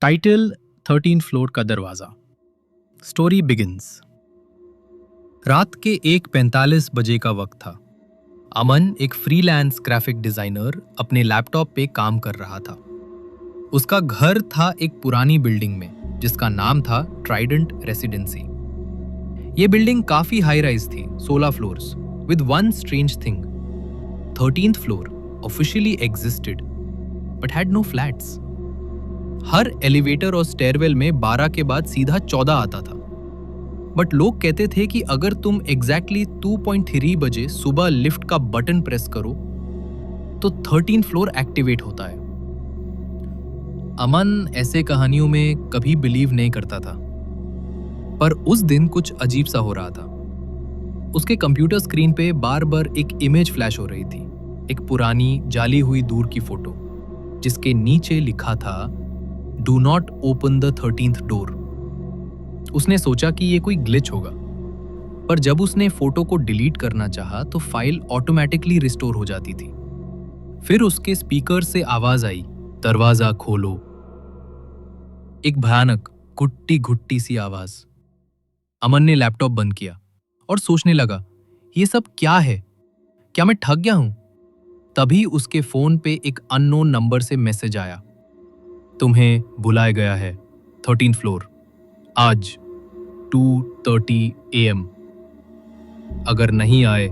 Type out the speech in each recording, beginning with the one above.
Title 13 floor का दरवाजा। Story begins. रात के 1:45 बजे का वक्त था। अमन एक फ्रीलांस ग्राफिक डिजाइनर अपने लैपटॉप पे काम कर रहा था। उसका घर था एक पुरानी बिल्डिंग में जिसका नाम था ट्राइडेंट रेसिडेंसी। ये बिल्डिंग काफी हाई राइज थी, 16 floors, with one strange thing. 13th floor officially existed but had no flats. हर एलिवेटर और स्टेयरवेल में 12 के बाद सीधा 14 आता था। बट लोग कहते थे कि अगर तुम एग्जैक्टली 2.3 बजे सुबह लिफ्ट का बटन प्रेस करो तो 13th फ्लोर एक्टिवेट होता है। अमन ऐसे कहानियों में कभी बिलीव नहीं करता था, पर उस दिन कुछ अजीब सा हो रहा था। उसके कंप्यूटर स्क्रीन पे बार बार एक इमेज फ्लैश हो रही थी, एक पुरानी जाली हुई दूर की फोटो जिसके नीचे लिखा था do not open the 13th door. उसने सोचा कि ये कोई ग्लिच होगा, पर जब उसने फोटो को डिलीट करना चाहा तो फाइल ऑटोमेटिकली रिस्टोर हो जाती थी। फिर उसके स्पीकर से आवाज आई, दरवाजा खोलो। एक भयानक घुट्टी घुट्टी सी आवाज। अमन ने लैपटॉप बंद किया और सोचने लगा, ये सब क्या है? क्या मैं ठग गया हूं? तभी उसके फोन पे एक अननोन नंबर से मैसेज आया, तुम्हें बुलाया गया है 13th फ्लोर आज 2:30 AM। अगर नहीं आए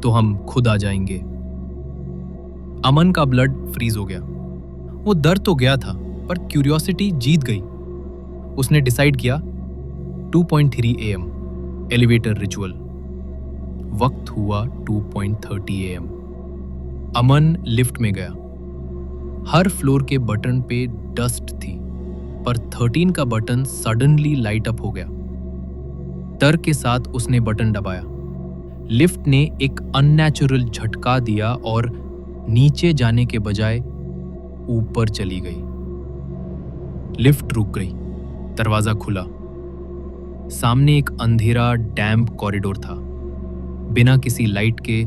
तो हम खुद आ जाएंगे। अमन का ब्लड फ्रीज हो गया। वो डर तो गया था, पर क्यूरियोसिटी जीत गई। उसने डिसाइड किया 2.3 AM एलिवेटर रिचुअल। वक्त हुआ 2.30 AM। अमन लिफ्ट में गया। हर फ्लोर के बटन पे डस्ट थी, पर 13 का बटन सडनली लाइट अप हो गया। डर के साथ उसने बटन दबाया। लिफ्ट ने एक अननेचुरल झटका दिया और नीचे जाने के बजाय ऊपर चली गई। लिफ्ट रुक गई। दरवाजा खुला। सामने एक अंधेरा डैम्प कॉरिडोर था, बिना किसी लाइट के।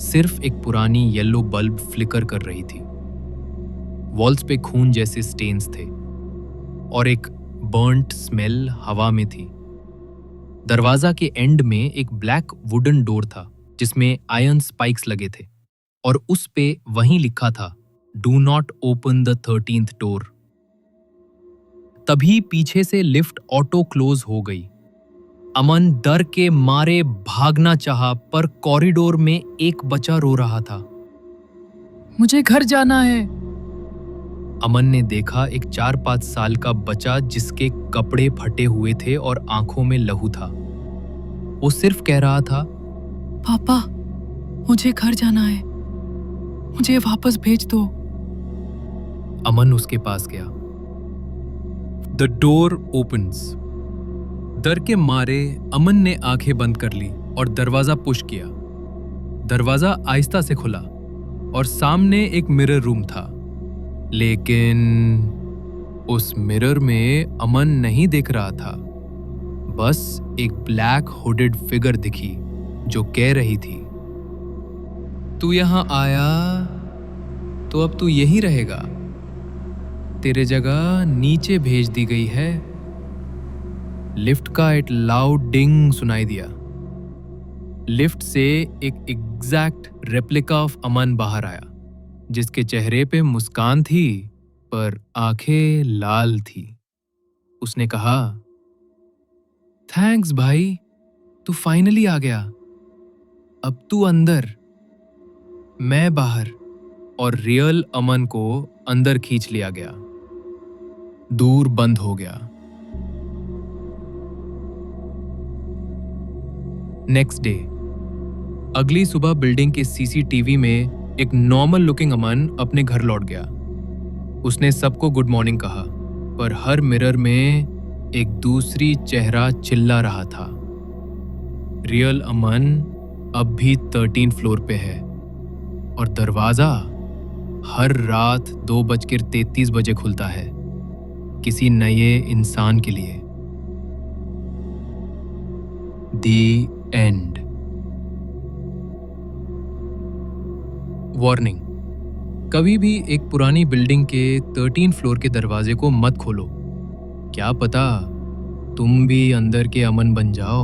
सिर्फ एक पुरानी येलो बल्ब फ्लिकर कर रही थी। वॉल्स पे खून जैसे स्टेन्स थे और एक बर्न्ट स्मेल हवा में थी। दरवाजा के एंड में एक ब्लैक वुडन डोर था जिसमें आयरन स्पाइक्स लगे थे और उस पे वहीं लिखा था do not open the 13th door. तभी पीछे से लिफ्ट ऑटो क्लोज हो गई। अमन डर के मारे भागना चाहा, पर कॉरिडोर में एक बच्चा रो रहा था। मुझे घर जाना है। अमन ने देखा एक 4-5 साल का बच्चा जिसके कपड़े फटे हुए थे और आंखों में लहू था। वो सिर्फ कह रहा था, पापा मुझे घर जाना है, मुझे वापस भेज दो। अमन उसके पास गया। The door opens. डर के मारे अमन ने आंखें बंद कर ली और दरवाजा पुश किया। दरवाजा आहिस्ता से खुला और सामने एक मिरर रूम था, लेकिन उस मिरर में अमन नहीं दिख रहा था। बस एक ब्लैक हुडेड फिगर दिखी जो कह रही थी, तू यहां आया तो अब तू यहीं रहेगा। तेरे जगह नीचे भेज दी गई है। लिफ्ट का एक लाउड डिंग सुनाई दिया। लिफ्ट से एक एग्जैक्ट रेप्लिका ऑफ अमन बाहर आया, जिसके चेहरे पे मुस्कान थी पर आंखें लाल थी। उसने कहा, थैंक्स भाई, तू फाइनली आ गया। अब तू अंदर, मैं बाहर। और रियल अमन को अंदर खींच लिया गया। दूर बंद हो गया। Next day. अगली सुबह बिल्डिंग के CCTV में एक नॉर्मल लुकिंग अमन अपने घर लौट गया। उसने सबको गुड मॉर्निंग कहा, पर हर मिरर में एक दूसरी चेहरा चिल्ला रहा था। रियल अमन अब भी 13th फ्लोर पे है और दरवाजा हर रात 2:33 बजे खुलता है, किसी नए इंसान के लिए। दी एंड। वार्निंग, कभी भी एक पुरानी बिल्डिंग के 13th फ्लोर के दरवाजे को मत खोलो। क्या पता तुम भी अंदर के अमन बन जाओ।